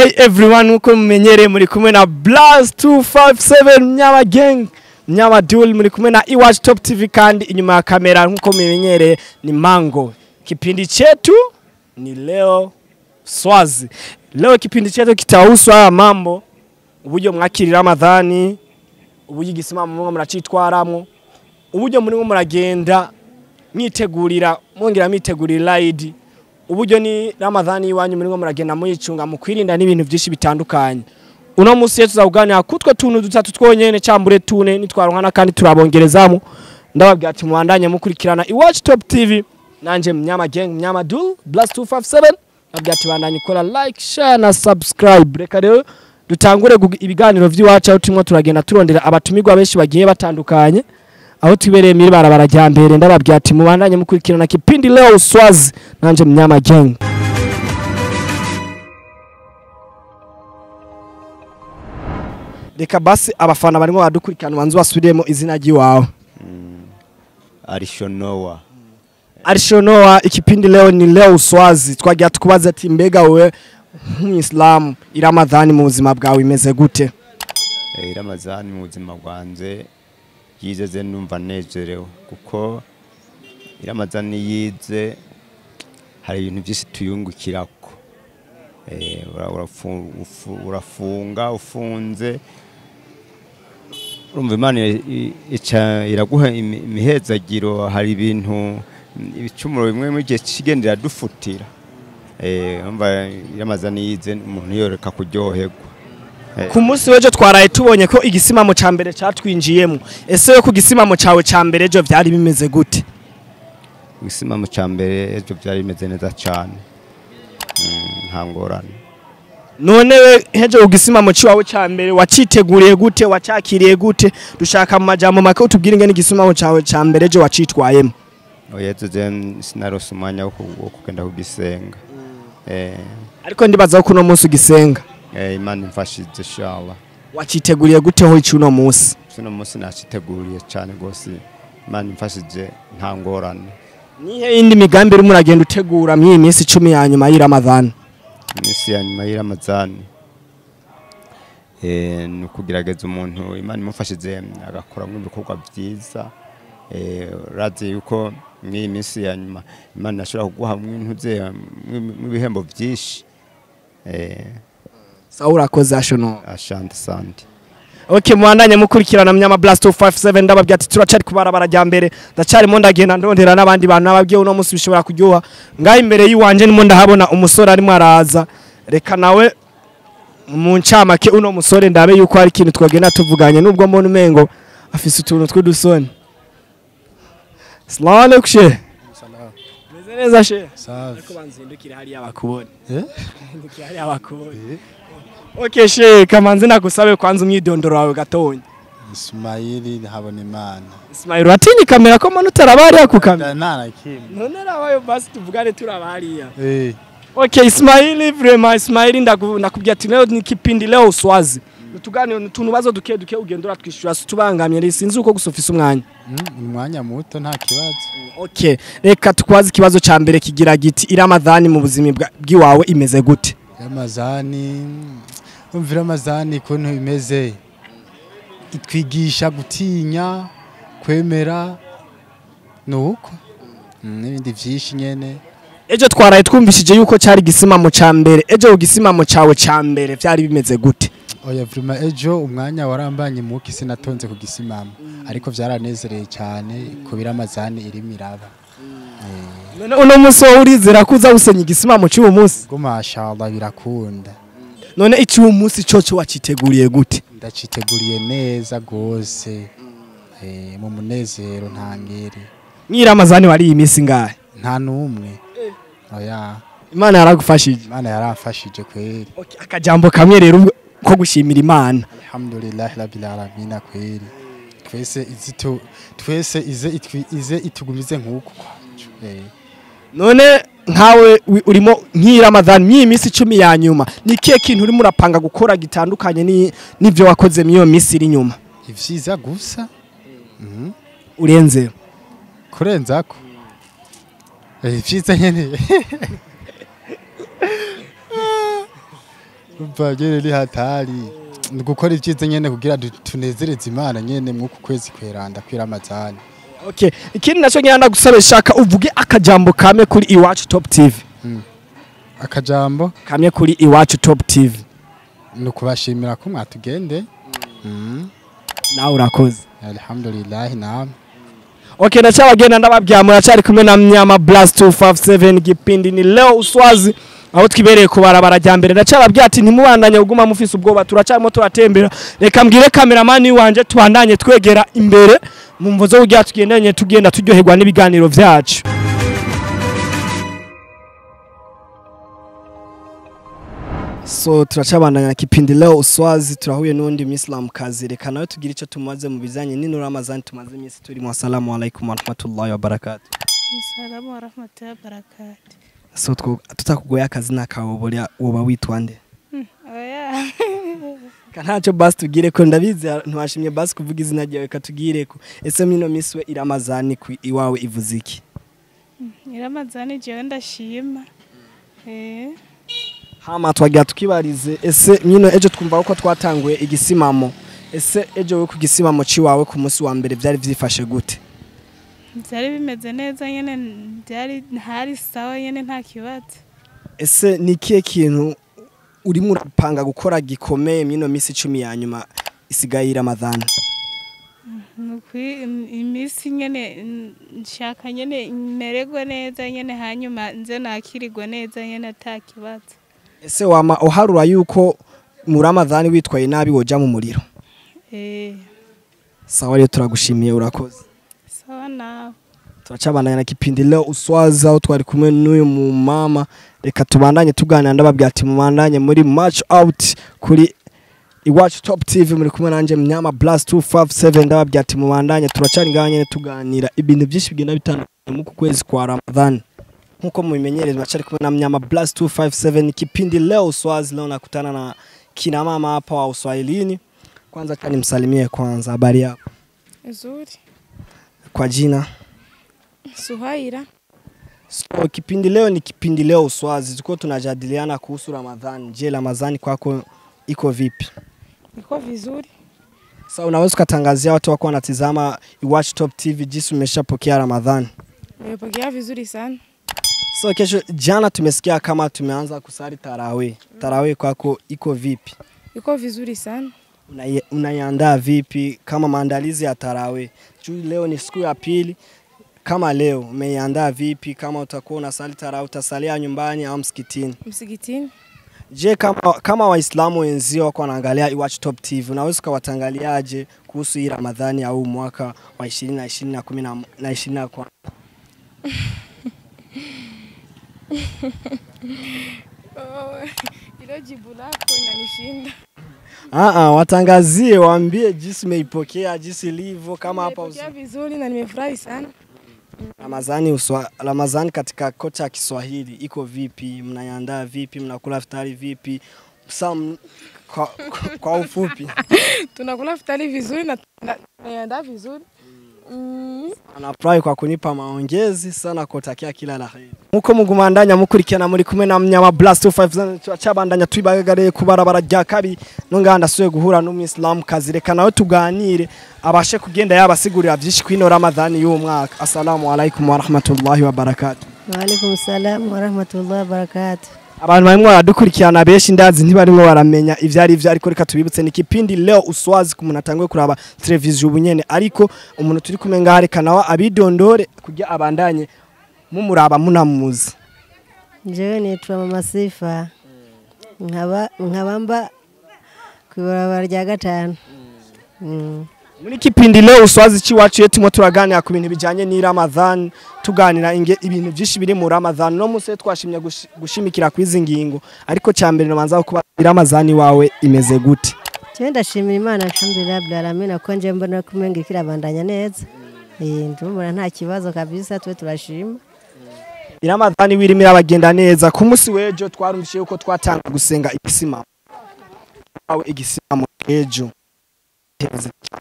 Hey everyone, uko mumenyere muri kumwe na Blast 257 Mnyama Gang, Mnyama Duel, muri kumwe na USUAZI Top TV kandi inyuma ya kamera nkuko mumenyere ni Mango. Kipindi chetu ni leo Swazi. Leo kipindi chetu kitahusu haya mambo, uburyo mwakirira Ramadhani, uburyo igisimamo mwo muracitwaramwo, uburyo muri mwo muragenda mwitegurira, mwongera mwitegurira Eid. Uburyo ni Ramadhani iwanyu muri ngo muragenda muyicunga mu kwirinda n'ibintu byinshi bitandukanye. Uno musi yetu tuzakuganira kutwe tuntu dutatu twonyene cyambure tune nitwaronkana kandi turabongerezamo. Ndababwira ati muwandanye mukurikirana USUAZI Top TV nanje Mnyama Gang, Mnyama Duel, Blast 257. Ndababwira ati bandanye kora like, share na subscribe. Reka rero dutangure ibiganiro vy'iwacu aho turimo turagenda turondera abatumirwa benshi bagiye batandukanye. Aho tubereye miri barabara rya mbere ndababwira ati mubandanye mukurikirana kipindi leo Swazi nanje Mnyama Gang. Reka basi abafana barimo badukurikirana banzu basubiremo izina giwawe. Arishonoa ikipindi leo ni leo Swazi. Twagiye tukubaza ati mbega wewe nk'Islam Ramadhani mu buzima bwawe imeze gute? Ramadhani mu buzima bwanze yizeze numva nezerewe kuko Ramadhani yize hari ibintu byinshi tuyungukirako. Urafunga ufunze urumva Imana iraguha imihezagiro, hari ibintu ibicumuro bimwe mu gihe kigendera dufutira. Umva Ramadhani yize umuntu yoreka kuryoherwa. Ku munsi wejo twaraye tubonye ko igisimamo ca mbere catwinjiyemo. Ese yo ku gisimamo cawe ca mbere ejo vyari bimeze gute? Igisimamo ca mbere ejo vyari bimeze neza cyane. Nta ngorane. None we hejo ku gisimamo ciwawe ca mbere waciteguriye gute, wacakiriye gute? Dushaka mu majambo make utubwire ingene igisimamo cawe ca mbere ejo wacitwayemo. Oyezo sinarose umwanya wo kugenda kugisenga. Ariko ndibaza ko uno munsi ugisenga. Imana imfashije inshallah. Waciteguriye gute ho icuno munsi? Uno munsi naciteguriye cyane gose. Imana imfashije nta ngorane. Nihe indi migambi uri muragenda utegura mu minsi 10 ya nyuma y'Ramadhani? Iminsi ya nyuma y'Ramadhani no kugerageza umuntu Imana imufashije agakora mu bikorwa byiza. Raze yuko ni iminsi ya nyuma Imana ashobora kuguha mu bihembo byinshi. Saura koza shono. Asante sante. Okay, muandanye mukurikirana Mnyama Blast 257 ndababwira ati turacari kubarabara rya mbere ndacari mo ndagenda ndondera n'abandi bantu nababwiye uno munsi bishobora kujyoha ngaho imbere yiwanje nimo ndahabona umusore arimo araza. Reka nawe mu ncamake uno musore ndabe yuko hari ikintu twagenda tuvuganye nubwo mbona umengo afise utuntu tw'udusoni. Assalamu alaikum she. Salam. Meze neza she? Safi. Ariko banzindukira hari abakubona. Ndukira hari abakubona. Okay she, kamanzi nagusabe kwanza umwidondoro wawe gatonya. Ismaili habona Imana. Ismaili watinyi kamera ko manu tarabari akukamera. Nana kimwe. None rabayo basi tuvugane turabariya. Okay Ismaili, vraiment Ismaili ndakubwiye ati leo ni kipindi leo Swazi. Tugane tuntu bazo duke ugendura twishura tubangamye sinzi uko gusofisa umwanya. Umwanya muto nta kibazo. Okay, reka tukwaza ikibazo ca mbere kigira giti Ramadhani mu buzima bw'iwawe imeze gute? Ramadhani kuntu imeze itwigisha gutinya, kwemera nuko n'ibindi vyinshi nyene. Ejo twaraye twumvishije yuko cyari gisimamo ca mbere. Ejo ugisimamo cawe ca mbere vyari bimeze gute? Oya vrima ejo umwanya warambanye muki sinatonze ku gisimamo ariko vyaranezereye cyane kubira Ramadhani irimo iraba. None uno muso urizera kuza gusenya igisimamo cy'uwo munsi? Ngo mashallah birakunda. None icy'uwo munsi cyo waciteguriye gute? Ndaciteguriye neza gose. Mu munezero ntangere. Ni Ramadhani wari iminsi ngahe? Nta numwe. Oya. Imana yaragufashije. Imana yaramfashije kweri. Okay, akajambo kamwe rero ko gushimira Imana. Alhamdulillah rabbil alamin kweri. Twese ize itugumize nkuko. None nkawe urimo nk'Ramadhani my'iminsi 10 ya nyuma ni kiye kintu urimo urapanga gukora gitandukanye n'ivyo wakoze miyo minsi iri nyuma? Ivyiza gusa. Urenze kurenzako ivyiza nyene umva nyene ni hatari gukora ivyiza nyene kugira tunezereze Imana nyene mwuku kwezi kweranda kwiramazani. Okay, ikindi naco nyanda gusaba shaka uvuge akajambo kame kuri Iwacu Top TV. Akajambo Kamye kuri Iwacu Top TV. Nukubashimira ko mwatugende. Nawe urakoze. Alhamdulillah naam. Okay, ndacabagenda ndababyamura cyari kumwe na Mnyama Blast 257 gipindi ni leo uswazi aho twibereye kubarabara rya mbere ndacababwira ati ntimubandanye uguma mufise ubwoba turacarimo turatembera reka mbwire cameraman wanje tubandanye twegera imbere mu mvozo ujya tugendanye tugenda turyoherwa n'ibiganiro vyacu. So turacabandanya kipindi leo uswazi turahuye n'undi Muslim kazi reka nawe tugira ico tumaze mu bizanye n'ino Ramazan tumaze imisi turi mu assalamu alaykum wa rahmatullahi wa barakatuh. Assalamu wa rahmatullahi wa barakatuh. So tutakugoya akazi nakawoborya woba witwa nde? Oya. Kantacho basi tugire ko ndabizi ntwashimye basi kuvuga izina ryawe katugire ko ese mino miswe iramazani ku iwawe ivuziki? Iramazani je ndashima. Hama twagira tukibarize ese mino ejo twumva uko twatanguye igisimamo ese ejo we ku gisimamo ciwawe ku munsi wa mbere byari vyifashe gute? Byari bimeze neza nyene byari hari sawa nyene nta kibazo. Ese nikiye kintu urimo urapanga gukora gikomeye mino misi 10 ya nyuma isigaye Ramadhan? Nukwi imisi nyene nshaka nyene merego neza nyene hanyuma nze nakirirwa neza nyene ata kibazo. Ese wama uharura yuko mu Ramadhan witwaye nabi woja mu muriro? Sawa rero turagushimiye urakoze. Sawa nawe. Turacabandanya na kipindi leo uswaza aho twari kumwe n'uyu mu mama reka tubandanye tuganira ndababwira ati mubandanye muri match out kuri Iwacu Top TV muri kumwe nanje Mnyama Blast 257 ndababwira ati mubandanye turacari nganye tuganira ibintu byinshi bigenda bitandukanye mu kwezi kwa Ramadhan nkuko mubimenyereza bacari kumwe na Mnyama Blast 257 kipindi leo uswazi leo nakutana na kina mama hapa wa Uswahilini. Kwanza tani msalimie kwanza, habari yako? Nzuri. Kwa jina? Suhaira. So kipindi leo ni kipindi leo uswazi tuko tunajadiliana kuhusu Ramadhan. Je, Ramadhan kwako iko vipi? Iko vizuri. Sasa unaweza kutangazia watu wako wanatizama Iwacu Top TV jinsi umeshapokea Ramadhan? Nimepokea vizuri sana. So kesho jana tumesikia kama tumeanza kusali tarawih. Tarawih kwako iko vipi? Iko vizuri sana. Unaiandaa vipi kama maandalizi ya tarawih? Leo ni siku ya pili. Kama leo umeiandaa vipi kama utakuwa unasali tarawih utasalia nyumbani au msikitini? Msikitini. Je, kama Waislamu wenzio wako wanaangalia Iwacu Top TV unaweza kuwatangaliaje kuhusu hii Ramadhani au mwaka wa 2020 na 10 na 20 kwa? Ilo jibu lako inanishinda. Watangazie waambie jinsi umeipokea jinsi ilivyo kama hapa nimepokea vizuri na nimefurahi sana. Ramadhani katika kocha ya Kiswahili iko vipi? Mnaandaa vipi? Mnakula iftari vipi? Kwa ufupi. Tunakula iftari vizuri na tunaandaa vizuri. Anafurahi kwa kunipa maongezi sana kutakia kila la heri. Muko mugumandanya mukurikirana muri kumwe na Mnyama Blast 257 cyabandanya twibagare kubarabara rya kabi nonganda suye guhura n'Umuslim kazireka nawe tuganire abashe kugenda yabasigurira byinshi kwino Ramadhani y'uwo mwaka. Assalamu alaykum wa rahmatullahi wa barakatuh. Wa alaykum salam wa rahmatullahi wa barakatuh. Abantu barimo baradukurikirana benshi ndazi ntibarimo baramenya ivyari ivyo ariko reka tubibutse ni kipindi leo uswazi ku munatangwe kuraba televiziyo bunyene ariko umuntu turi kumenga hareka nawa abidondore kujya abandanye mumuraba munamuzi. Jewe nitwa Mama Sifa nkabamba kubarabara rya gatanu. Muri kipindi leo uswazi ciwacu yetumwe turaganira ku bintu bijanye ni Ramadhan tuganira ibintu byinshi biri mu Ramadhan no muse twashimye gushimikira kwizi ngingo ariko cyambere nabanza kuba Ramadhan wawe imeze gute? Cyo ndashimira Imana alhamdulillah rabbil alamin ko nje mbona kumenga kirabandanya neza. Ndumva nta kibazo kabisa twe turashima. Ramadhan wirimira abagenda neza ku munsi wejo twarumvishe uko twatanga gusenga igisima. Awe igisima ejo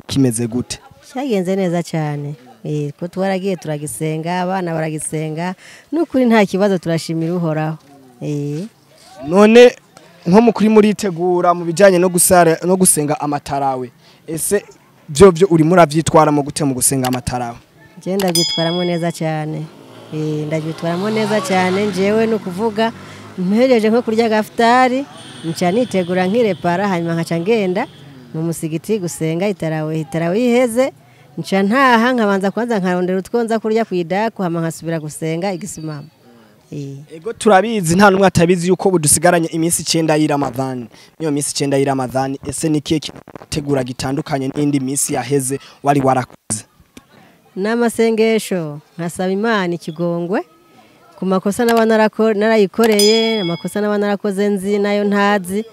kimeze gute? Cyagenze neza cyane. Ko twaragiye turagisenga abana baragisenga nukuri nta kibazo turashimira uhoraho. None nko mukuri muritegura mu bijanye no gusenga amatarawe ese byo uri muravyitwara mu gute mu gusenga amatarawe? Je ndabyitwaramo neza cyane ndabyitwaramo neza cyane jewe no kuvuga mpereje nko kurya gaftari nca nitegura nkirepara hanyuma nkaca ngenda mu musigiti gusenga itarawe iheze nca ntaha nkabanza kwanza nkarondera utwonza kurya kwidako hama nkasubira gusenga igisimama. Ego turabizi nta numwe atabizi yuko budusigaranye iminsi 9 y'Ramadhan. Niyo minsi 9 y'Ramadhan ese nikiye kitegura gitandukanye n'indi minsi yaheze wari warakoze? N'amasengesho nkasaba Imana ikigongwe ku makosa narayikoreye amakosa narakoze nzi nayo ntazi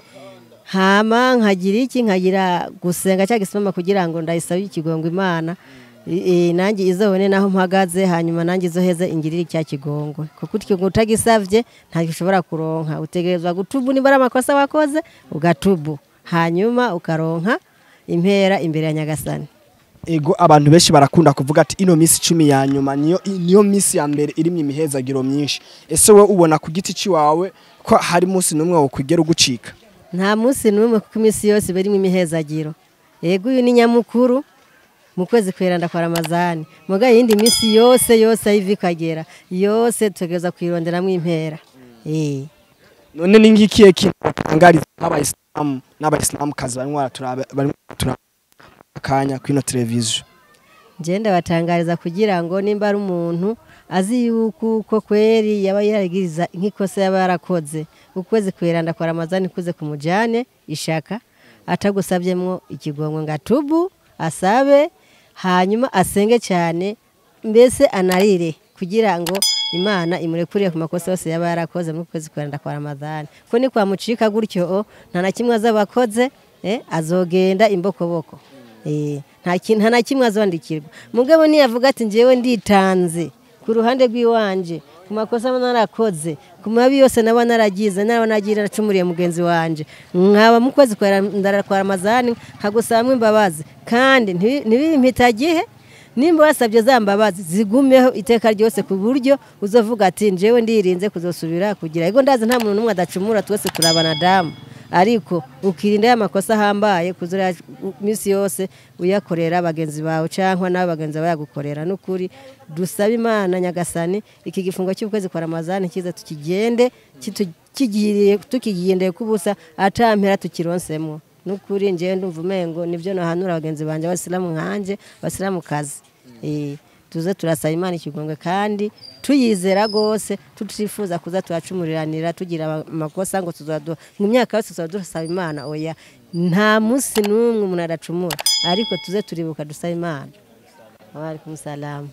hama nkagira gusenga cya gisimama kugira ngo ndayisabe ikigongwe Imana nanjye izobone naho mpagaze hanyuma nanjye izoheze ingirire cya kigongwe kuko ikigongo utagisavye nta gishobora kuronka utegerezwa gutubu nibara amakosa wakoze ugatubu hanyuma ukaronka impera imbere ya Nyagasani. Ego abantu benshi barakunda kuvuga ati ino minsi 10 ya nyuma niyo minsi ya mbere irimye imihezagiro myinshi ese we ubona ku giti ciwawe ko hari munsi numwe wo kwigera ugucika? Nta munsi numwe kuko imisi yose bari mu imihezagiro. Ego uyu ni nyamukuru mu kwezi kweranda kwa Ramazani muga yindi misi yose ayivikagira yose tugereza kwironderamwo impera. None ningikiye kingariza n'abayisilamu kazi bari akanya kwino televiziyo? Ngenda batangariza kugira ngo nimba ari umuntu azi yuko kweri yaba yaragiriza nk'ikosa yaba yarakoze ukwezi kweranda kwa Ramazani kuze kumujane ishaka atagusavyemwo ikigongwe ngatubu asabe hanyuma asenge cyane mbese anarire kugira ngo Imana imurekuriye ku makosa yose yaba yarakoze mu kwezi kweranda kwa Ramazani ko ni kwa mucika gutyo nta na kimwe azabakoze azogenda imbokoboko. Nta na kimwe azandikirwa mugabo ni yavuga ati njewe nditanze ku ruhande rw'iwanje ku makosa narakoze ku mabi yose naba naragize nagira nacumuriye mugenzi wanje nkaba mu kwezi kwa Ramazani nkagusabamwe imbabazi kandi ntibimpitagihe nimba wasabye za mbabazi zigumeho iteka ryose ku buryo uzovuga ati njewe ndirinze kuzosubira kugira ego ndazi nta muntu numwe adacumura twese turabana damu ariko ukirinda y'amakosa hambaye kuzura misi yose uyakorera bagenzi bawe cankwa nawe bagenzi bawe yagukorera nukuri dusaba Imana Nyagasani iki gifungo cy'ukwezi kwa Ramazani kiza tukigende tukigendeye kubusa atampera tukironsemo nukuri nje ndumva umengo nivyo no hanura bagenzi banje abasilamu nkanje basilamu kazi tuze turasaba Imana ikigongwe kandi tuyizera gose tutifuza kuza turacumuriranira tugira amakosa ngo tuzado mu myaka yose tuzadusaba Imana oya nta musi numwe umuntu aracumura ariko tuze turibuka dusaba Imana. Alaikum salam.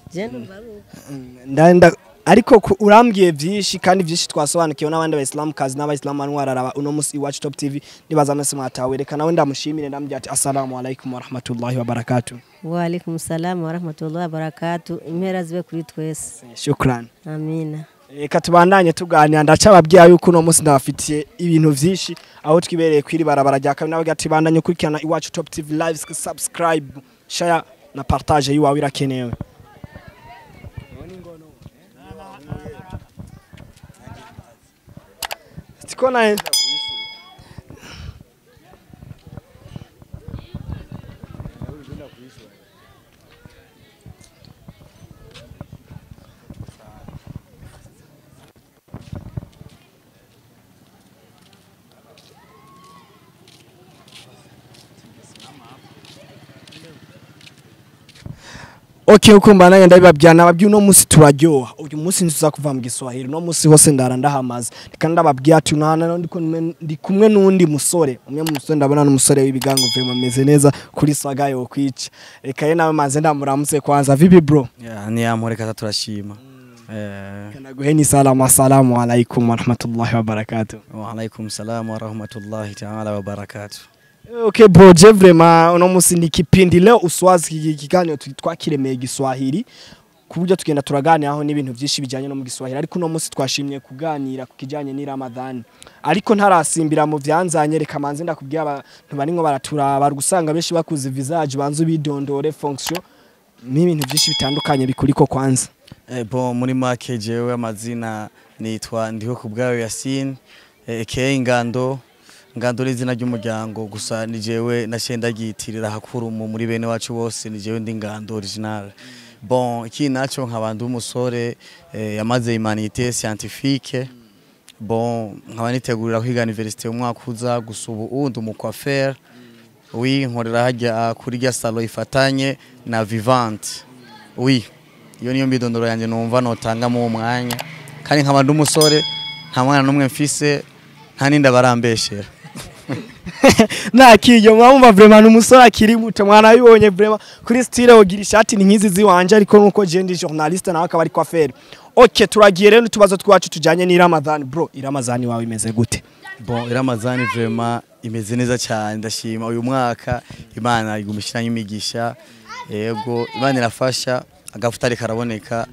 Ndanda ariko urambwiye byinshi kandi byinshi twasobanukiwe n'abandi abayisilamu kazi n'abayisilamu anwararaba uno musi Iwacu Top TV nibaza amese mwatawe reka nawe ndamushimire ndamubwira ati assalamu alaikum wa rahmatullahi wa barakatuh. Wa alaikum salam wa rahmatullahi wa barakatuh. Impera zibe kuri twese. Shukran. Amina. Reka tubandanye tuganira ndacababwiye yuko uno musi ndabafitiye ibintu byinshi aho twibereye kwiri barabara rya kabiri nawe gatibandanye kurikirana Iwacu Top TV live subscribe share na partage yiwawe irakenewe. Sikona Okay ukumba nanye ndabibabyana babyi uno musi turaryoha uyu musi nzuza kuva mu Giswahili no musi hose ndaranda hamaze kandi ndababwiye ati unana ndi kumwe nundi musore umwe mu musore ndabona n'umusore w'ibigango vraiment meze neza kuri swaga yo kwica reka ye nawe manze ndamuramutse kwanza vipi bro ni amureka turashima kana guheni assalamu alaikum wa rahmatullahi wa barakatuh. Wa alaikum salam wa rahmatullahi ta'ala wa barakatuh. Okay bro, je vraiment uno musi ni kipindi leo USUAZI kiganiro twakiremeye Giswahili kuburyo tugenda turaganira aho n'ibintu byinshi bijanye no mu Giswahili ariko uno musi twashimye kuganira ku kijanye ni Ramadhan ariko ntarasimbira mu vyanzanye reka manze ndakubwiye abantu baringo baraturaba gusanga benshi bakuze visage banzu bidondore fonction n'ibintu byinshi bitandukanye bikuriko kwanza. Bon muri make jewe amazina nitwa ndiho kubwayo Yasin ingando ngandura izina ry'umuryango gusa ni jewe nashenda gitirira hakuru muri bene wacu bose ni jewe ndi ngando original. Bon iki naco nk'abantu umusore yamaze humanité scientifique. Bon nkaba nitegurira kwiga université umwaka uza gusubu undi mu coiffeur. Oui nkorera hajya kuri rya salon ifatanye na Vivante. Oui iyo niyo mbidondoro yanje numva notanga mu mwanya kandi nk'abantu umusore nta mwana numwe mfise nta ninda barambeshera. Nakiyo mwumva vraiment umusore akiri muto mwana yibonye vraiment kuri style wogira ishati ni nkizi ziwanje ariko nuko je ndi journaliste nawe akaba ari coiffeur. Okay turagiye rero tubazo twacu tujanye ni Ramadan bro. Ramadan wawe imeze gute? Bon Ramadan vraiment imeze neza cyane ndashima uyu mwaka Imana igumishiranye imigisha yego Imana irafasha agafutari karaboneka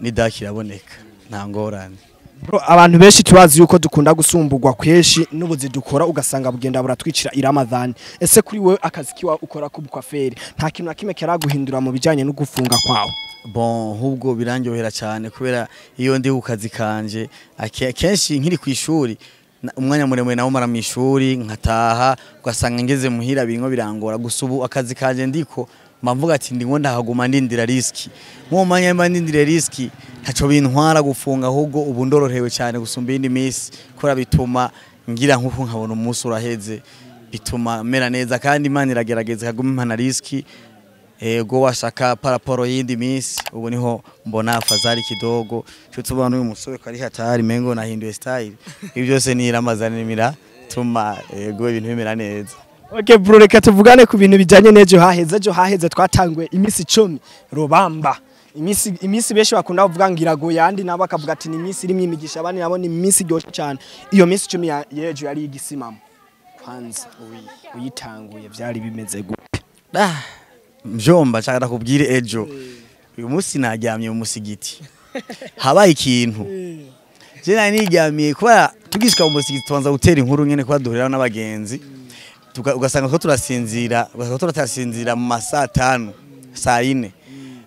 n'idaki iraboneka nta ngorane. Bro abantu benshi tubazi yuko dukunda gusumbugwa kweshi n'ubuzi dukora ugasanga bugenda buratwicira Ramadan. Ese kuri wewe akazi kiwa ukora ku bukwaferi nta kintu nakime keraguhindura mu bijanye no gufunga kwawo? Bon hubwo birangyohera cyane kubera iyo ndi ukazi kanje kenshi nkiri ku ishuri umwanya muremure nawo mara mu ishuri nkataha ugasanga ngeze muhira bingo birangora gusubu akazi kanje ndiko mvuga ati ndingo ndahaguma ndindira riski mu mwanya ndindira riski ntaco bintwara gufunga ahubwo ubu ndorohewe cyane gusumba indi miss kora bituma ngira nkuko nkabona umunsi uraheze bituma mera neza kandi Imana iragerageza kaguma impana riski ego washaka paraporo yindi miss ubu niho mbona afazari kidogo cyo tubana uyu musore kari hatari mengo nahinduye style ibyo byose ni Ramadan nimira tuma ego ibintu bimera neza. Okay bro reka tuvugane ku bintu bijanye n'ejo haheze twatangwe imisi 10 Rubamba imisi benshi bakunda kuvuga ngirago yandi nabo akavuga ati ni imisi rimwe imigisha abandi nabo ni imisi gyoshye cyane iyo misi 10 yejo yari igisimamo kwanza uyitanguye byari bimeze gute? Mjomba nshaka kubwire ejo uyu munsi naryamye mu musigiti habaye ikintu je nari niryamiye kuba tugishika mu musigiti tubanza gutera inkuru nyene kwa duhurira n'abagenzi ugasanga ko turasinzira mu masaa 5 saa 4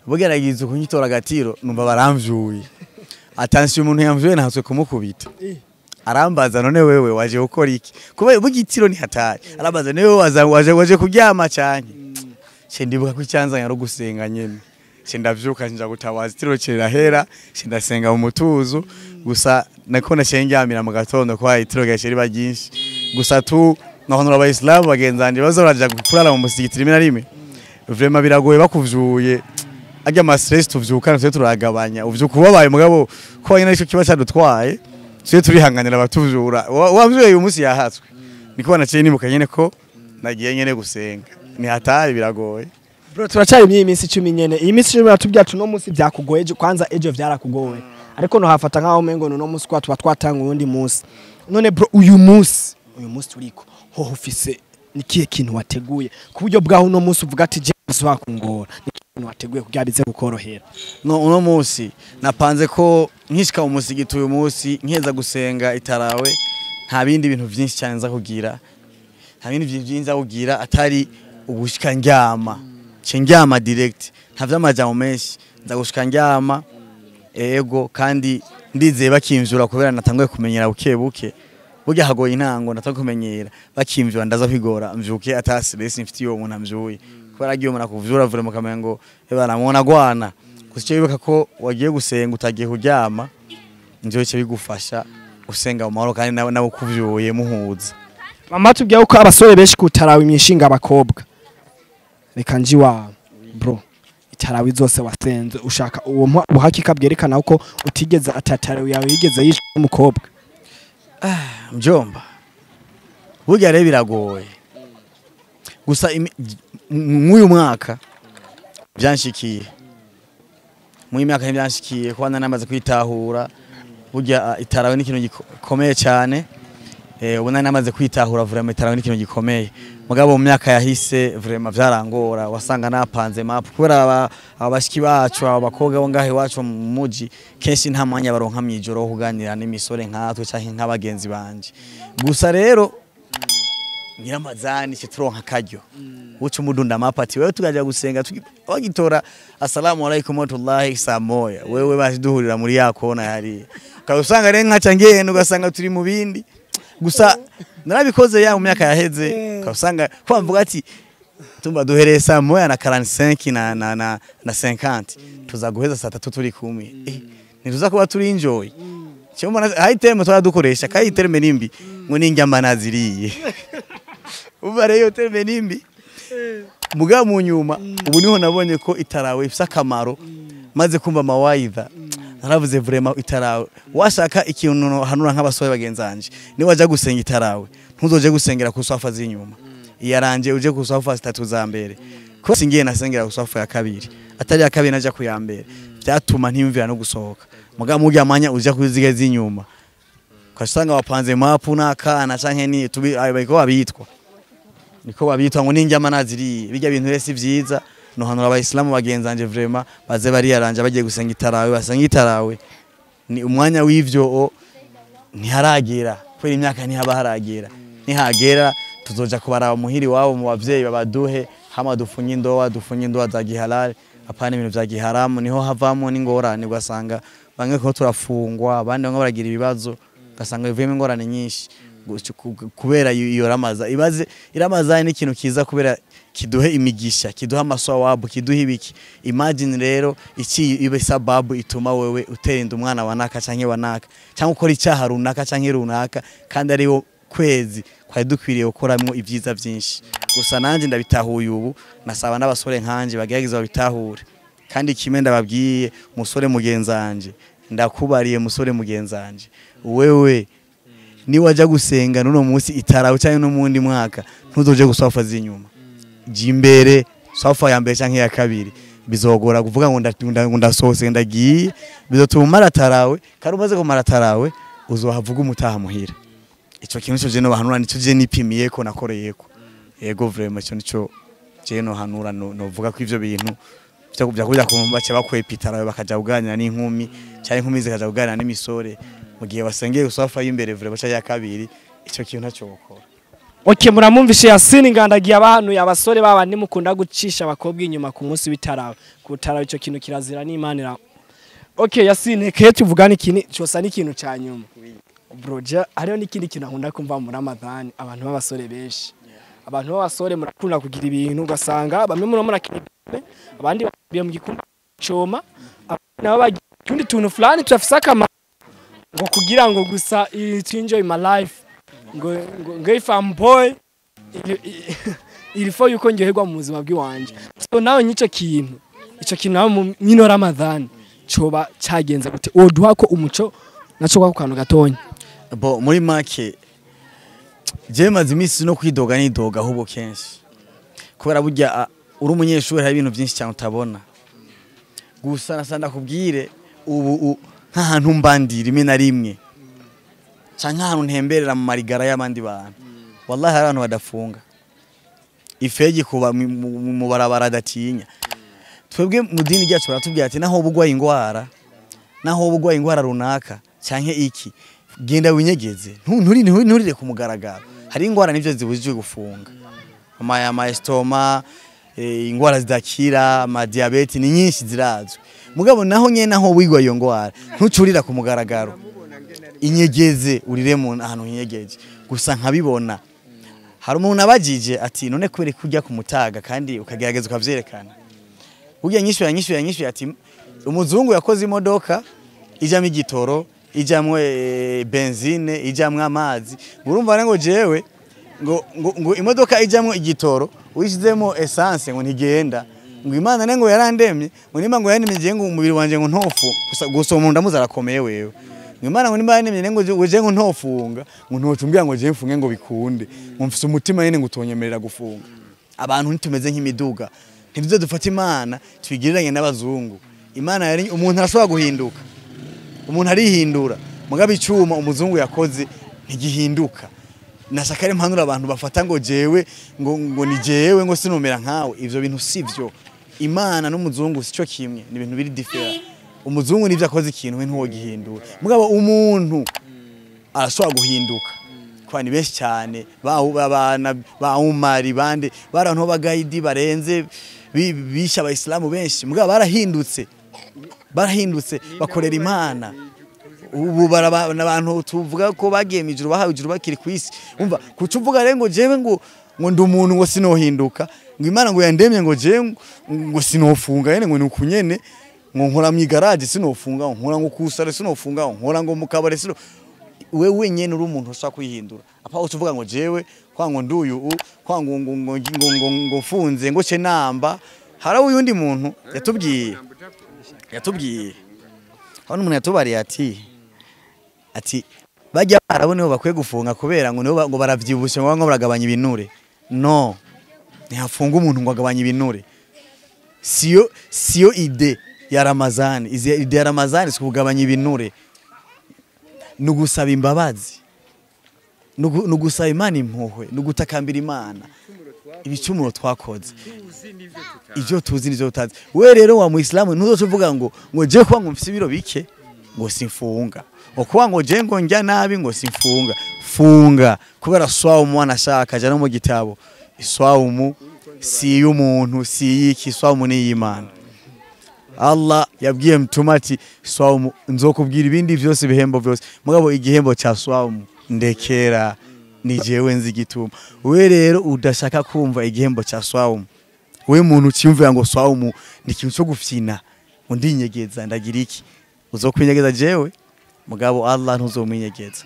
bugeragize kunyitora gatiro numva baramvyuye attention umuntu yamvyuye nahaswe kumukubita arambaza none wewe waje ukora iki kuba bugitiro ni hatari arambaza newe waje kuryama cyane ndibuka ko icyanzanya ro gusenga nyene ndavyuka nja gutabaza itiro kirahera ndasenga mu mutuzo gusa nako nashengyamira mu gatondo kwa itiro gasheri baginshi gusa tu nahonora abayisilamu bagenzanje bazoraja kurara mu musigiti rimwe na rimwe vraiment biragoye bakuvyuye ajya ma stress tuvyukana twe turagabanya uvyuka ubabaye mugabo ko nyine ico kiba cyadutwaye twe turihanganira abatuvyura wavyuye uyu munsi yahatswe niko banaciye nibuka nyene ko nagiye nyene gusenga ni hatari biragoye. Bro turacari mu iminsi 10 nyene iyi minsi 10 batubya tuno munsi byakugoye kwanza ejo byarakugowe ariko no hafata nkaho mengo no munsi kwa twatanga undi munsi none bro uyu munsi turiko ho ufise nikiye kintu wateguye ku buryo bwaho no munsi uvuga ati je bakungora nikintu wateguye kubyarize gukorohera? No uno munsi napanze ko nkishika mu musigiti uyu munsi nkeza gusenga itarawe nta bindi bintu byinshi cyane nza kugira nta bindi byinshi nza kugira atari ugushika ndyama direct nta vy'amajambo menshi nza gushika ndyama ego kandi ndizeye bakimvyura kubera natanguye kumenyera buke burya hagoye intango natanguye kumenyera bakimvyura ndaza kwigora mvyuke atasi mfite iyo umuntu amvyuye kubera agiye umuntu akuvyura vure mu kamengo baramubona gwana gusa bibuka ko wagiye gusenga utagiye kuryama nje cyo bigufasha usenga mu mahoro kandi nawe kuvyuye muhuza. Mama tubwiye ko abasore benshi kutarawe imishinga abakobwa reka nji wa bro itarawe zose wasenze ushaka uwo buhakika bwerekana uko utigeze atatarawe yawe yigeze yishe umukobwa? Mjomba burya rero biragoye gusa mwuyu mwaka byanshikiye mwuyu mwaka byanshikiye ko namaze kwitahura burya itarawe ni ikintu gikomeye cyane ubona namaze kwitahura vraiment itarawe ni ikintu gikomeye mugabo mu myaka yahise vraiment vyarangora wasanga napanze map kubera abashiki bacu abakobwa bo ngahe wacu mu muji kenshi nta mwanya baronka mwijoro kuganira n'imisore nkatwe canke nk'abagenzi banje gusa rero Nyiramazani citronka karyo ucu mudunda mapati wewe tugaja gusenga wagitora assalamu alaikum warahmatullahi samoya wewe bashiduhurira muri yakona yari ukasanga rero nkaca ngene ugasanga turi mu bindi gusa narabikoze ya mu myaka yaheze ukasanga ko mvuga ati tumba duhereye saa moya na 45 na 50 tuzaguheza saa 3 turi kumwe nituza kuba turi enjoy cyo mbona hayi terme twaradukoresha kayi terme nimbi ngo ningyamba naziriye uba rero terme nimbi muga mu nyuma ubu niho nabonye ko itarawe ifisa akamaro maze kumva mawaidha naravuze vraiment itarawe washaka ikintu hanura nk'abasore bagenzanje ni waje gusenga itarawe ntuzoje gusengera ku swafa z'inyuma iyaranje uje ku swafa zitatu za mbere ko singiye nasengera ku swafa ya kabiri atari ya kabiri naje ku ya mbere byatuma ntimvira no gusohoka muga mujya amanya uje kuziga z'inyuma kasanga wapanze mapu nakana canke ni tubi bayiko babitwa niko babitwa ngo ninjya manaziri bijya bintu resi vyiza no hanura abayisilamu bagenzanje vraiment baze bari yaranje bagiye gusenga itarawe basenga itarawe ni umwanya w'ivyo ntiharagera kwera imyaka ntihaba haragera nihagera tuzoja kubaraba muhiri wabo mu bavyeyi babaduhe hama dufunye indowa za gihalal apana ibintu vya giharamu niho havamo n'ingorane ugasanga bamwe ko turafungwa abandi bamwe baragira ibibazo ugasanga bivuyemo ingorane nyinshi kubera iyo ramaza ibaze iramaza ni ikintu kiza kubera kiduhe imigisha kiduha amasawabu kiduha ibiki imagine rero iki ibe sababu ituma wewe utenda umwana wanaka canke wanaka cyangwa ukora icyaha runaka canke runaka kandi ariwo kwezi kwari dukwiriye gukoramo ibyiza byinshi gusa nanje ndabitahuye ubu nasaba n'abasore nkanje bagerageza babitahure kandi kimwe ndababwiye musore mugenzanje ndakubariye musore mugenzanje wewe ni waje gusenga nuno munsi itarawe cyane no mundi mwaka ntuzoje gusafa zinyuma jimbere safa ya mbere canke ya kabiri bizogora kuvuga ngo ndasose ndagiye bizotuma maratarawe karumaze ko maratarawe uzohavuga umutaha muhira ico kintu cyo je no bahanura nico je nipimiye ko nakoreyeko yego vraiment cyo nico je no hanura no vuga ko ivyo bintu byo kujya kumbace bakwepitarawe bakaja kuganira n'inkumi cyane inkumi zikaja kuganira n'imisore mu gihe basengeye usafa y'imbere vraiment cha ya kabiri ico kintu ntaco gukora. Okay, muramumvishe Yasini ngandagiye abahanuye abasore babandi mukunda gucisha abakobwa inyuma ku munsi bitarawe kutarawe ico kintu kirazira n'imanira. Okay, Yasini keye tuvugana ikini cyosa n'ikintu ca nyuma. Broja ariyo n'ikindi kintu nkunda kumva mu Ramadan abantu b'abasore benshi. Abantu b'abasore murakunda kugira ibintu ugasanga bamwe muri abandi babiye mu gikumba coma nabo bagiye tuntu fulani turafisa kama ngo kugira ngo gusa to enjoy my life ngo if I'm boy ilifo yuko njoherwa mu buzima bw'iwanje so nawe nyico kintu ico kintu nawe mu mino Ramadan coba cagenza gute oduha ko umuco naco kwa kantu gatonya bo muri make je maze imisi no kwidoga nidoga ahubwo kenshi kubera burya uri umunyeshuri hari ibintu byinshi cyane utabona gusa nasanda kubwire ubu nk'ahantu mbandira rimwe na rimwe canke ahantu ntemberera mu marigara y'abandi bantu wallahi hari abantu badafunga ifegi kuba mu barabara datinya twebwe mu dini ryacu baratubwira ati naho bugwaye ingwara runaka canke iki genda winyegeze nturire ku mugaragaro hari ingwara nivyo zibujijwe gufunga ama estoma ingwara zidakira ama diabete ni nyinshi zirazwe mugabo naho nyene naho wigwa iyo ngwara ntucurira ku mugaragaro inyegeze urire mu ahantu inyegeje gusa nkabibona hari umuntu abajije ati none kwere kujya ku mutaga kandi ukagerageza ukavyerekana burya nyishyuye ati umuzungu yakoze imodoka ijamwe igitoro ijamwe benzine ijamwe amazi urumva ngo jewe ngo imodoka ijamwe igitoro uyishizemo essence ngo ntigenda ngo Imana ngo yarandemye ngo nimba ngo yanimije ngo umubiri wanje ngo ntofu gusa umuntu ndamuza arakomeye wewe ngo Imana ngo nimba yanimije ngo uje ngo ntofunga ngo ntocumbira ngo je mfunge ngo bikunde ngo mfise umutima nyene ngo utonyemerera gufunga abantu ntitumeze nk'imiduga ntibize dufata Imana twigiriranye n'abazungu Imana yari umuntu arashobora guhinduka umuntu arihindura mugabe icuma umuzungu yakoze ntigihinduka nashaka ari impanura abantu bafata ngo jewe ngo ni jewe ngo sinumera nkawe ivyo bintu sivyo Imana n'umuzungu sico kimwe ni ibintu biri different umuzungu nivyo akoze ikintu we ntuwo gihindura mugabo umuntu arashobora guhinduka kwa ni benshi cyane babana ba Umari bande barantu bagayidi barenze bisha abayisilamu benshi mugabo barahindutse bakorera Imana ubu abantu tuvuga ko bagiye mijuru bahawe ijuru bakiri kwisi umva kucuvuga rero ngo jewe ngo ndi umuntu ngo sinohinduka ngo Imana ngo yandemye ngo jewe ngo sinofunga yene ngo nukunyene ngo nkora mu garage sinofunga nkora ngo kusare sinofunga nkora ngo mu kabare sino wewe nyene uri umuntu ushaka kwihindura apa ucuvuga ngo jewe kwango nduyu kwango ngo funze ngo ce namba haraho uyundi muntu yatubwiye hano umuntu yatubariye ati bajya barabone bakwiye gufunga kubera ngo baravyibushe ngo baragabanya ibinure no ntihafunga umuntu ngo agabanya ibinure siyo ide ya Ramazani ide ya Ramazani sikugabanya ibinure nugusaba imbabazi nugusaba Imana impuhwe nugutakambira Imana ibicumuro twakoze ivyo tuzi nivyo utazi we rero wa muislamu ntuzovuga ngo je kwa ngo mfise ibiro bike ngo simfunga okuba ngo je ngo njya nabi ngo simfunga funga kubera swaumu anashaka jana mu gitabo swaumu si y'umuntu si yiki swaumu ni y'Imana Allah yabwiye mtuma ati swaumu nzokubwira ibindi vyose bihembo vyose mugabo igihembo ca swaumu ndekera ni jewe nzi gituma we rero udashaka kumva igihembo ca swaumu we muntu cyumvira ngo swaumu ni kintu cyo gufyina undinyegeza ndagira iki uzokwinyegeza jewe mugabo Allah ntuzomwinyegeza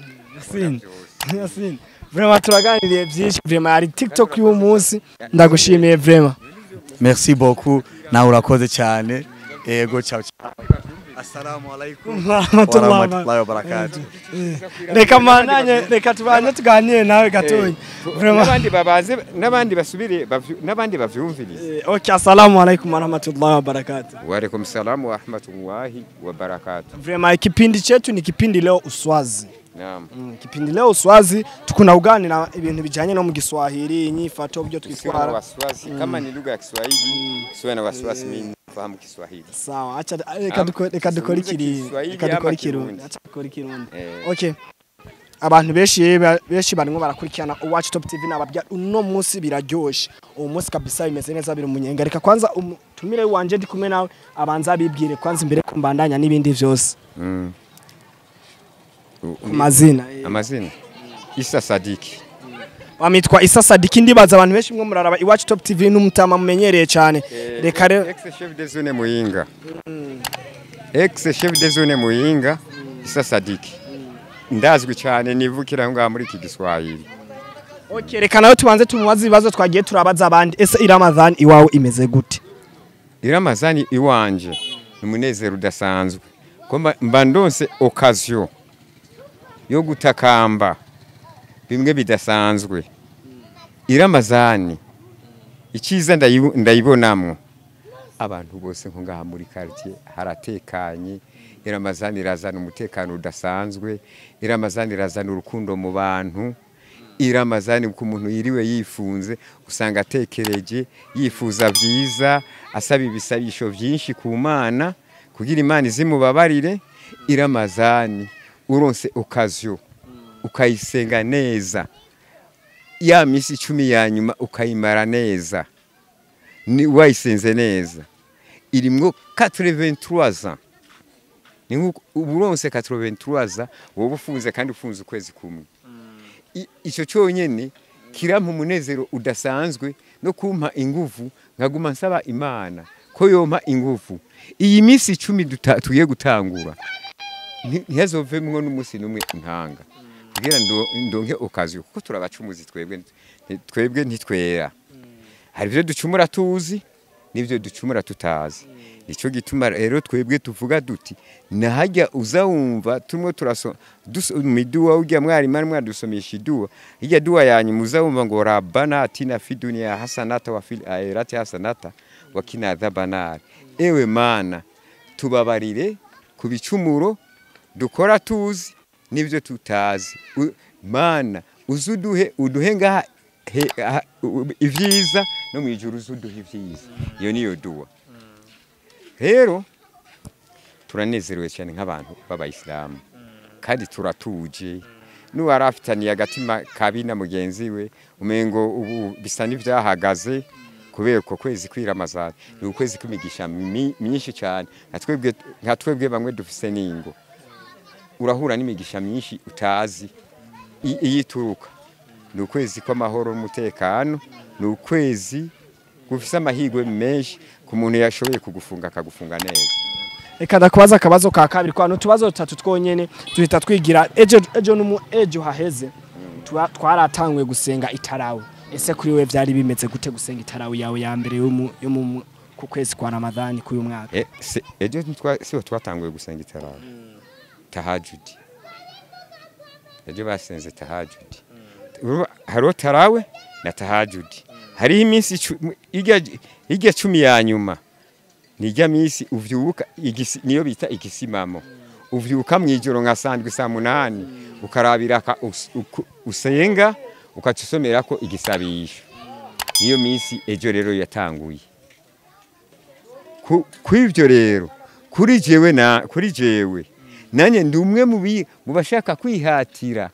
Yasin vraiment turaganiriye byinshi vraiment ari TikTok y'uwo munsi ndagushimiye vraiment merci beaucoup na urakoze cyane ego ciao Assalamu alaikum wa rahmatullahi wa barakatuh. Reka mananye reka tubanye tuganire nawe gatoyi. Nabandi basubire nabandi bavyumvirize. Okay, assalamu alaikum wa rahmatullahi wa barakatuh. Wa alaikum salam wa rahmatullahi wa barakatuh. Vraiment kipindi chetu ni kipindi leo uswazi. Naam. Kipindi leo uswazi tukunaganira ibintu bijanye no mu Kiswahili inyifato byo twitwara. Waswazi kama ni lugha ya Kiswahili sio na waswazi mimi fahamu Kiswahili. Sawa, acha reka dukora ikirundi. Acha dukora ikirundi. Okay. Abantu beshi barimo barakurikirana Watch Top TV nababya uno munsi biraryoshe. Uwo munsi kabisa bimeze neza biri umunyenga. Reka kwanza tumire wanje ndi kumwe nawe abanza bibwire kwanza imbere kumbandanya nibindi vyose. Amazina Isa Sadiki. Wamitwa Isa Sadiki ndibaza abantu benshi mwe muraraba Watch Top TV n'umutama mumenyereye cyane. Reka rero ex chef de zone Muyinga. Ex chef de zone Muyinga Isa Sadiki. Ndazwi cyane nivukira ngo muri iki Giswahili. Okay, reka nawe tubanze tumubaza ibibazo twagiye turabaza abandi. Ese Iramazani iwawe imeze gute? Iramazani iwanje umunezero udasanzwe. Komba mbandonse occasion yo gutakamba bimwe bidasanzwe. Iramazani ikiza ndayibonamwe abantu bose nko ngaha muri quartier haratekanye. Iramazani irazana umutekano udasanzwe. Iramazani irazana urukundo mu bantu. Iramazani ku muntu yiriwe yifunze usanga atekereje yifuza byiza asaba ibisabisho byinshi ku Mana kugira Imana izimubabarire. Iramazani uronse occasion ukayisenga neza ya misi 10 ya nyuma ukayimara neza ni wayisenze neza irimwo 83 ans ni uronse 83 ans wowe ufunze kandi ufunze ukwezi kumwe. Ico cyonyene kirampa umunezero udasanzwe no kumpa ingufu nkaguma nsaba Imana ko yompa ingufu iyi misi 10 tugiye gutangura ntihazovemwo n'umusi numwe ntanga kugira ndonke okaziyo kuko turabacumuzi twebwe ntitwera. Hari byo ducumura tuzi nivyo ducumura tutazi. Nico gituma rero twebwe tuvuga duti nahajya uzawumva tumwe miduwa ujya mwari mwadusomesha iduwa ijya duwa yanyu muzawumva ngo rabbana atina fi dunya hasanata wa fil akhirati hasanata wa qina adhaban. Ewe Mana tubabarire kubicumuro dukora tuzi nivyo tutazi. Mana uduhe ngaha ivyiza no mwijuru uzuduhe ivyiza. Iyo niyo duwa. Rero turanezerewe cyane nk'abantu b'abayisilamu kandi turatuje n'uwarafitaniye agatima kabi na mugenzi we umengo ubu bisa n'ivyahagaze kubera ko kwezi kw'iramazani ni ukwezi kw'imigisha myinshi cyane nka twebwe bamwe dufise ningo urahura n'imigisha myinshi utazi iyituruka. Ni ukwezi kw'amahoro n'umutekano, ni ukwezi gufise amahirwe menshi ku muntu yashoboye kugufunga akagufunga neza. Reka ndakubaza akabazo ka kabiri kwa n'utubazo 3 twonyene duhita twigira ejo haheze twaratanguye gusenga itarawe. Ese kuri we vyari bimeze gute gusenga itarawe yawe ya mbere yo mu ku kwezi kwa Ramadhani kuyu mwaka? Ejo siho twatanguye gusenga itarawe. Tahajudi. Ejo basenze tahajudi. Haro tarawe na tahajudi. Hari iminsi ijya 10 ya nyuma. Nijya minsi uvyuka niyo bita igisimamo. Uvyuka mwijoro nka sandwi saa 8 ukarabira usenga ukacusomera ko igisabisho. Niyo minsi ejo rero yatanguye. Kwivyo rero kuri jewe nanye ndi umwe mu bashaka kwihatira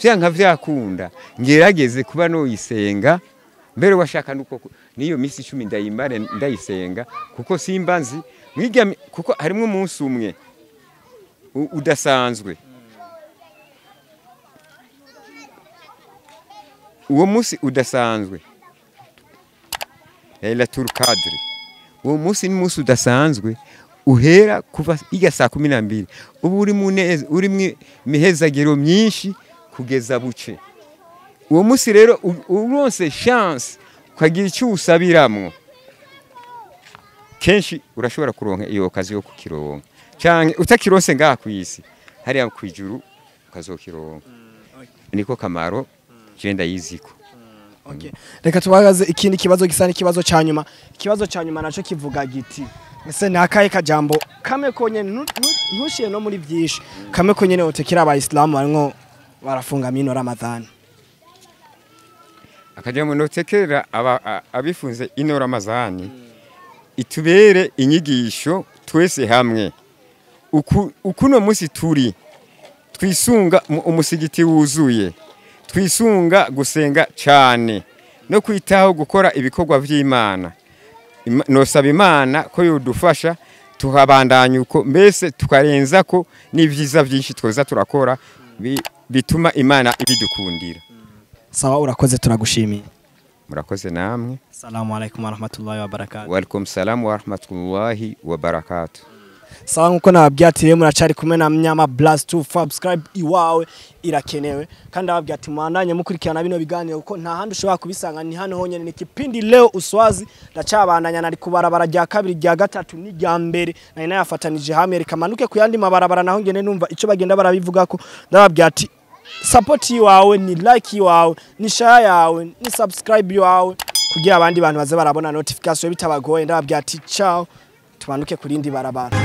vyanka vyakunda ngerageze kuba no yisenga mbere washaka nuko niyo misi 10 ndayimare ndayisenga kuko simbanzi mwiga kuko harimo umunsi umwe udasanzwe. Uwo munsi udasanzwe Lailatul Qadr. Uwo munsi ni munsi udasanzwe uhera kuva iga saa 12 ubu uri mihezagiro myinshi kugeza buce. Uwo munsi rero uronse chance kwagira icyo usabiramwo kenshi urashobora kuronka iyo kazi yo kukironka canke utakirose ngaha kwisi hariya kwijuru ukazokironka. Niko kamaro genda yiziko. Okay. Reka tubagaze ikindi kibazo gisa n'ikibazo cyanyuma. Ikibazo cyanyuma naco kivuga giti. Ese nakaye kajambo kame konyene ntushiye no muri byinshi. Kame konyene utekera abayisilamu barimwo barafunga mino Ramadhani. Akajambo notekera abifunze ino Ramadhani itubere inyigisho twese hamwe. Ukuno musi turi twisunga umusigiti wuzuye. Twisunga gusenga cyane no kwitaho gukora ibikorwa vy'Imana. Nosaba Imana ko yodufasha tuhabandanya uko mbese tukarenza ko n'ivyiza byinshi twoza turakora bituma Imana ibidukundira. Sawa urakoze turagushimiye. Murakoze namwe. Assalamu alaykum wa rahmatullahi wa barakatuh. Wa alaykum salam wa rahmatullahi wa barakatuh. Sawa nkuko nababyatire muracari kumwe na Mnyama Blast 2 subscribe iwawe irakenewe kandi ababyati mwandanye mukurikirana bino biganiro uko nta handi ushobora kubisanga ni hano honyene ni kipindi leo uswazi ndacabandanya nari kubarabara rya kabiri rya gatatu ni rya mbere nari nayafatanije hamwe rikamanuke kuyandi mabarabara naho ngene numva ico bagenda barabivuga ko ndababyati support iwawe ni like iwawe ni share yawe ni subscribe iwawe kugira abandi bantu baze barabona notification bitabagoye ndababyati ciao tumanuke kurindi barabara.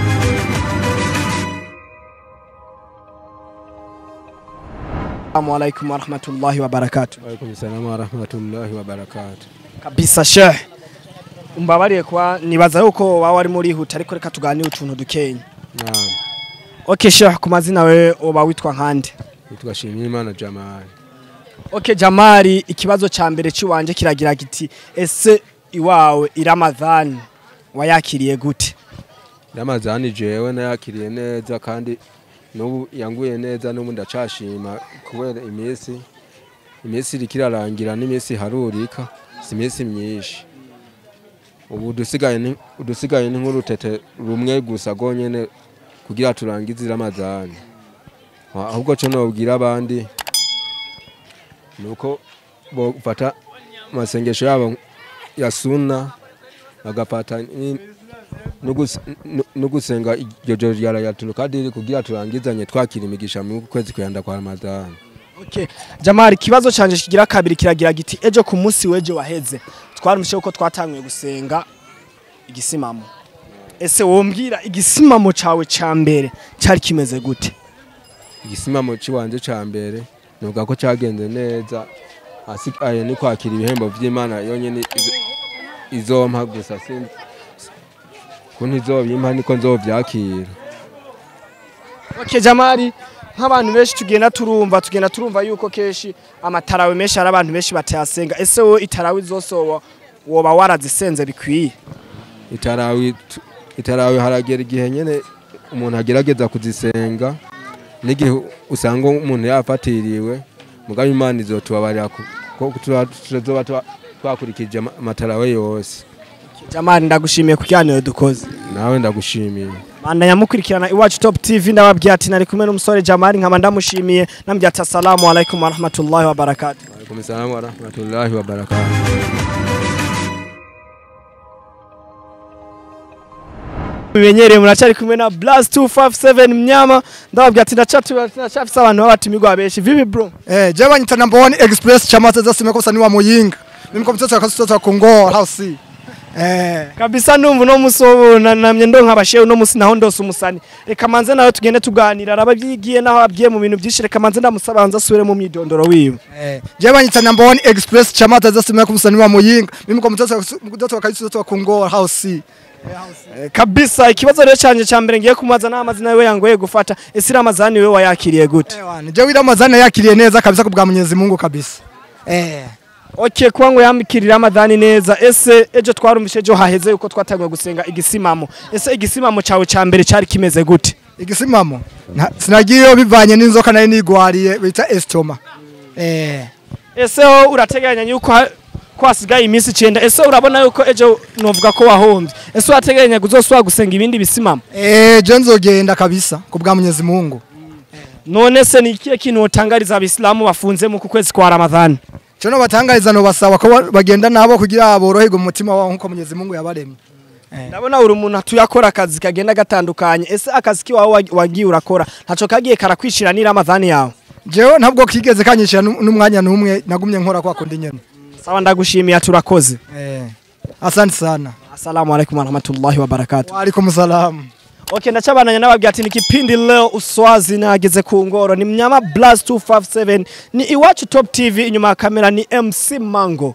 Assalamu alaykum wa rahmatullahi wa barakatuh. Wa alaykum salam wa rahmatullahi wa barakatuh. Kabisa sheikh. Umbabariye kwa nibaza yuko wawe ari muri huta ariko reka tuganire utuntu dukenya. Naam. Okay sheikh kumazina wewe oba witwa nkande? Witwa Shimimana Jamali. Okay Jamali ikibazo ca mbere ciwanje kiragira giti ese iwawe Ramadhani wayakiriye gute? Ramadhani jewe nayakiriye neza kandi nubu yanguye neza n'ubu ndacashima kubera imisi rikirarangira n'imisi harurika si imisi myinshi. Ubu dusigaye nk'urutete rumwe gusa gonyene kugira turangize Ramadhani. Ahubwo cyo nobwira abandi nuko bofata amasengesho yabo ya sunna bagapata nugusenga jojo yara yaturukadiri kugira turangizanye twakira imigisha mu kwezi kwenda kwa Ramadhani. Okay Jamali kibazo canje kigira kabiri kiragira giti ejo ku munsi weje waheze twarumshe uko twatanguye gusenga igisimamo. Ese wombwira igisimamo cawe ca mbere cyari kimeze gute? Igisimamo ciwanje ca mbere nuvuga ko cagenze neza asikaye ni kwakira ibihembo vy'Imana yonyene izompa gusa sindi kunizobimpa niko nzovyakira. Okay Jamali nk'abantu benshi tugenda turumva yuko keshi amatarawe menshi ari abantu benshi batayasenga. Ese wo itarawe zosoba woba warazisenze bikwiye? Itarawe haragera igihe nyene umuntu agerageza kuzisenga n'igihe usanga umuntu yafatiriwe mugabo Imana izotubabarira ko tuzoba twakurikije amatarawe yose. Jamani ndagushimiye ku kiganiro dukoze. Nawe ndagushimiye. Manda nyamukurikirana Iwacu Top TV ndababwiye ati nari kumwe n'umusore Jamali nkaba ndamushimiye nambye ati assalamu alaikum wa rahmatullahi wa barakatuh. Wa alaikum assalam wa rahmatullahi wa barakatuh. Bimenyereye muracari kumwe na Blast 257 Mnyama ndababwiye ati ndacafisa abantu babatumirwa benshi vipi bro? Je banyita number 1 express chama za sime kosa ni wa Muyinga. Mimi kwa mtoto wa Kongo house. Kabisa ndumva no musobo namye ndonka abashewe no musi naho ndose umusani. Reka manze nawe tugende tuganira arababyigiye naho abye mu bintu byinshi reka manze ndamusabanza asubire mu myidondoro wiwe. Je banyita number 1 express chama za sime kosa ni wa Muyinga. Mimi kwa mtoto wa Kongo house. Kabisa ikibazo rero cyanje cyambere ngiye kumaza n'amazina yewe yangoye gufata ese Ramazani wewe wayakiriye gute? Je wi Ramazani yakiriye neza kabisa kubwa Mwenyezi Mungu kabisa. Okay kwangu yamikirira Ramadhani neza ese ejo twarumvishe ejo haheze yuko twatangwe gusenga igisimamo ese igisimamo cyawe cyambere cyari kimeze gute? Igisimamo sinagiye bivanye n'inzoka nari nigwariye bita estoma. Ese urateganya yuko kwasigaye iminsi 9 ese urabona yuko ejo novuga ko wahombye ese urateganya kuzoswa gusenga ibindi bisimamo? Je nzogenda kabisa kubwa Mwenyezi Mungu. None se ni ikihe kintu utangariza abisilamu bafunze mu kwezi kwa Ramadhani? Cyo batangariza no basaba ko bagenda nabo kugira aboroherwe mu mutima wabo nko Mwenyezi Mungu yabaremye. Ndabona uri umuntu atuyakora akazi kagenda gatandukanye ese akazi ki wawe wagiye urakora ntaco kagiye karakwishira ni Ramadhani yawe? Jewe ntabwo kigeze kanyishira n'umwanya numwe nagumye nkora kwa kundi nyene. Sawa ndagushimiye turakoze. Asante sana. Assalamu alaikum wa rahmatullahi wa barakatuh. Wa alaikum salam. Okay ndacabananya nababwiye ati nikipindi leo USUAZI nageze ku ngoro ni Mnyama Blast 257 ni Iwacu Top TV inyuma ya kamera ni MC Mango.